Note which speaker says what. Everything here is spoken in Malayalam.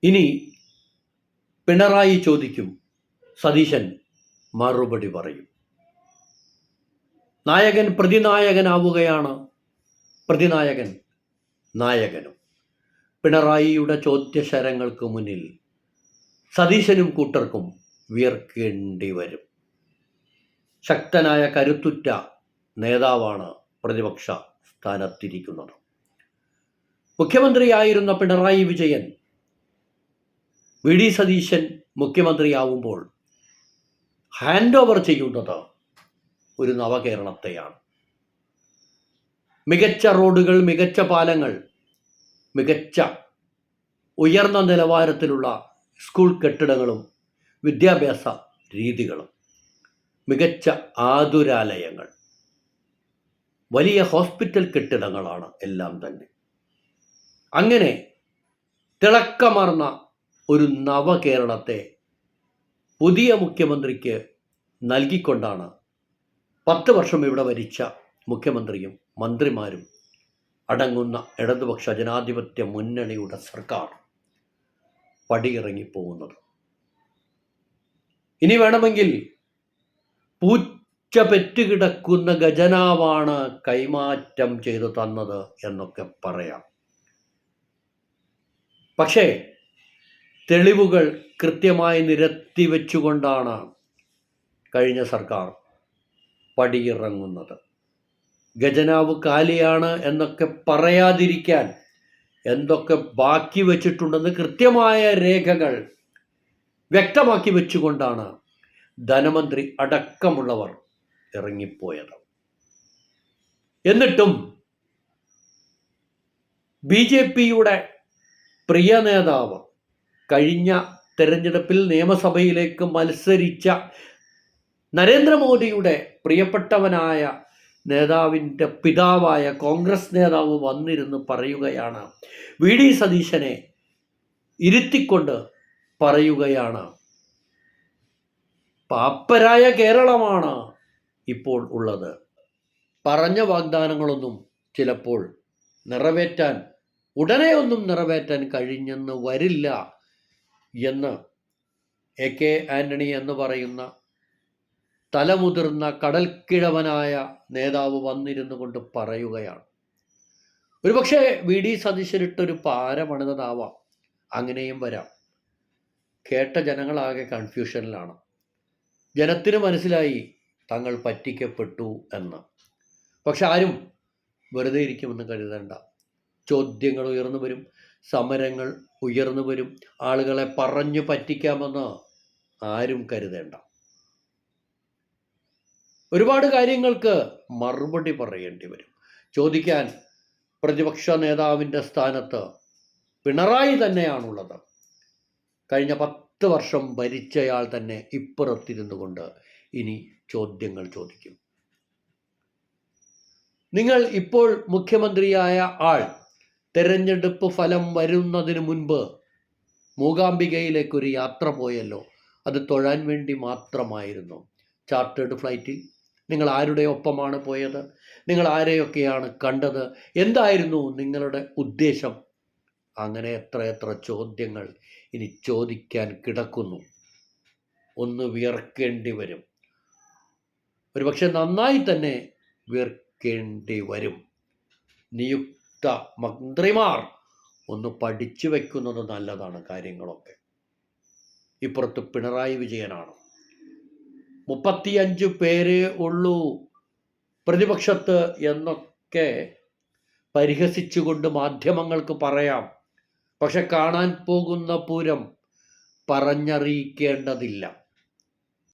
Speaker 1: ഇനി പിണറായി ചോദിക്കും, സതീശൻ മറുപടി പറയും. നായകൻ പ്രതിനായകനാവുകയാണ്, പ്രതിനായകൻ നായകനും. പിണറായിയുടെ ചോദ്യശരങ്ങൾക്ക് മുന്നിൽ സതീശനും കൂട്ടർക്കും വിയർക്കേണ്ടി വരും. ശക്തനായ കരുത്തുറ്റ നേതാവാണ് പ്രതിപക്ഷ സ്ഥാനത്തിരിക്കുന്നത്. മുഖ്യമന്ത്രിയായിരുന്ന പിണറായി വിജയൻ വി ഡി സതീശൻ മുഖ്യമന്ത്രിയാവുമ്പോൾ ഹാൻഡ് ഓവർ ചെയ്യുന്നത് ഒരു നവകേരളത്തെയാണ്. മികച്ച റോഡുകൾ, മികച്ച പാലങ്ങൾ, മികച്ച ഉയർന്ന നിലവാരത്തിലുള്ള സ്കൂൾ കെട്ടിടങ്ങളും വിദ്യാഭ്യാസ രീതികളും, മികച്ച ആതുരാലയങ്ങൾ, വലിയ ഹോസ്പിറ്റൽ കെട്ടിടങ്ങളാണ് എല്ലാം തന്നെ. അങ്ങനെ തിളക്കമാർന്ന ഒരു നവകേരളത്തെ പുതിയ മുഖ്യമന്ത്രിക്ക് നൽകിക്കൊണ്ടാണ് 10 വർഷം ഇവിടെ ഭരിച്ച മുഖ്യമന്ത്രിയും മന്ത്രിമാരും അടങ്ങുന്ന ഇടതുപക്ഷ ജനാധിപത്യ മുന്നണിയുടെ സർക്കാർ പടിയിറങ്ങിപ്പോകുന്നത്. ഇനി വേണമെങ്കിൽ പൂച്ച പെറ്റുകിടക്കുന്ന ഖജനാവാണ് കൈമാറ്റം ചെയ്തു തന്നത് എന്നൊക്കെ പറയാം. പക്ഷേ തെളിവുകൾ കൃത്യമായി നിരത്തി വെച്ചുകൊണ്ടാണ് കഴിഞ്ഞ സർക്കാർ പടിയിറങ്ങുന്നത്. ഖജനാവ് കാലിയാണ് എന്നൊക്കെ പറയാതിരിക്കാൻ എന്തൊക്കെ ബാക്കി വച്ചിട്ടുണ്ടെന്ന് കൃത്യമായ രേഖകൾ വ്യക്തമാക്കി വെച്ചുകൊണ്ടാണ് ധനമന്ത്രി അടക്കമുള്ളവർ ഇറങ്ങിപ്പോയത്. എന്നിട്ടും BJPയുടെ പ്രിയ നേതാവ്, കഴിഞ്ഞ തെരഞ്ഞെടുപ്പിൽ നിയമസഭയിലേക്ക് മത്സരിച്ച നരേന്ദ്രമോദിയുടെ പ്രിയപ്പെട്ടവനായ നേതാവിൻ്റെ പിതാവായ കോൺഗ്രസ് നേതാവ് വന്നിരുന്ന് പറയുകയാണ്, വി ഡി സതീശനെ ഇരുത്തിക്കൊണ്ട് പറയുകയാണ്, പാപ്പരായ കേരളമാണ് ഇപ്പോൾ ഉള്ളത്. പറഞ്ഞ വാഗ്ദാനങ്ങളൊന്നും ചിലപ്പോൾ ഉടനെ ഒന്നും നിറവേറ്റാൻ കഴിഞ്ഞെന്ന് വരില്ല എന്ന് AK ആന്റണി എന്ന് പറയുന്ന തലമുതിർന്ന കടൽക്കിഴവനായ നേതാവ് വന്നിരുന്നു കൊണ്ട് പറയുകയാണ്. ഒരുപക്ഷെ വി ഡി സതീശനിട്ടൊരു പാര പണിതതാവാം, അങ്ങനെയും വരാം. കേട്ട ജനങ്ങളാകെ കൺഫ്യൂഷനിലാണ്. ജനത്തിന് മനസ്സിലായി തങ്ങൾ പറ്റിക്കപ്പെട്ടു എന്ന്. പക്ഷെ ആരും വെറുതെ ഇരിക്കുമെന്ന് കരുതണ്ട. ചോദ്യങ്ങൾ ഉയർന്നു വരും, സമരങ്ങൾ ഉയർന്നു വരും. ആളുകളെ പറഞ്ഞു പറ്റിക്കാമെന്ന് ആരും കരുതേണ്ട. ഒരുപാട് കാര്യങ്ങൾക്ക് മറുപടി പറയേണ്ടി വരും. ചോദിക്കാൻ പ്രതിപക്ഷ നേതാവിൻ്റെ സ്ഥാനത്ത് പിണറായി തന്നെയാണുള്ളത്. കഴിഞ്ഞ 10 വർഷം ഭരിച്ചയാൾ തന്നെ ഇപ്പുറത്തിരുന്നു കൊണ്ട് ഇനി ചോദ്യങ്ങൾ ചോദിക്കും. നിങ്ങൾ ഇപ്പോൾ മുഖ്യമന്ത്രിയായ ആൾ തെരഞ്ഞെടുപ്പ് ഫലം വരുന്നതിന് മുൻപ് മൂകാംബികയിലേക്കൊരു യാത്ര പോയല്ലോ. അത് തൊഴാൻ വേണ്ടി മാത്രമായിരുന്നു. ചാർട്ടേഡ് ഫ്ലൈറ്റിൽ നിങ്ങൾ ആരുടെ ഒപ്പമാണ് പോയത്? നിങ്ങൾ ആരെയൊക്കെയാണ് കണ്ടത്? എന്തായിരുന്നു നിങ്ങളുടെ ഉദ്ദേശം? അങ്ങനെ എത്ര ചോദ്യങ്ങൾ ഇനി ചോദിക്കാൻ കിടക്കുന്നു. ഒന്ന് വിയർക്കേണ്ടി വരും. ഒരുപക്ഷെ നന്നായി തന്നെ വിയർക്കേണ്ടി വരും. നിയുക്ത മന്ത്രിമാർ ഒന്ന് പഠിച്ചു വയ്ക്കുന്നത് നല്ലതാണ് കാര്യങ്ങളൊക്കെ. ഇപ്പുറത്ത് പിണറായി വിജയനാണ്. 35 പേരേ ഉള്ളൂ പ്രതിപക്ഷത്ത് എന്നൊക്കെ പരിഹസിച്ചുകൊണ്ട് മാധ്യമങ്ങൾക്ക് പറയാം. പക്ഷെ കാണാൻ പോകുന്ന പൂരം പറഞ്ഞറിയിക്കേണ്ടതില്ല.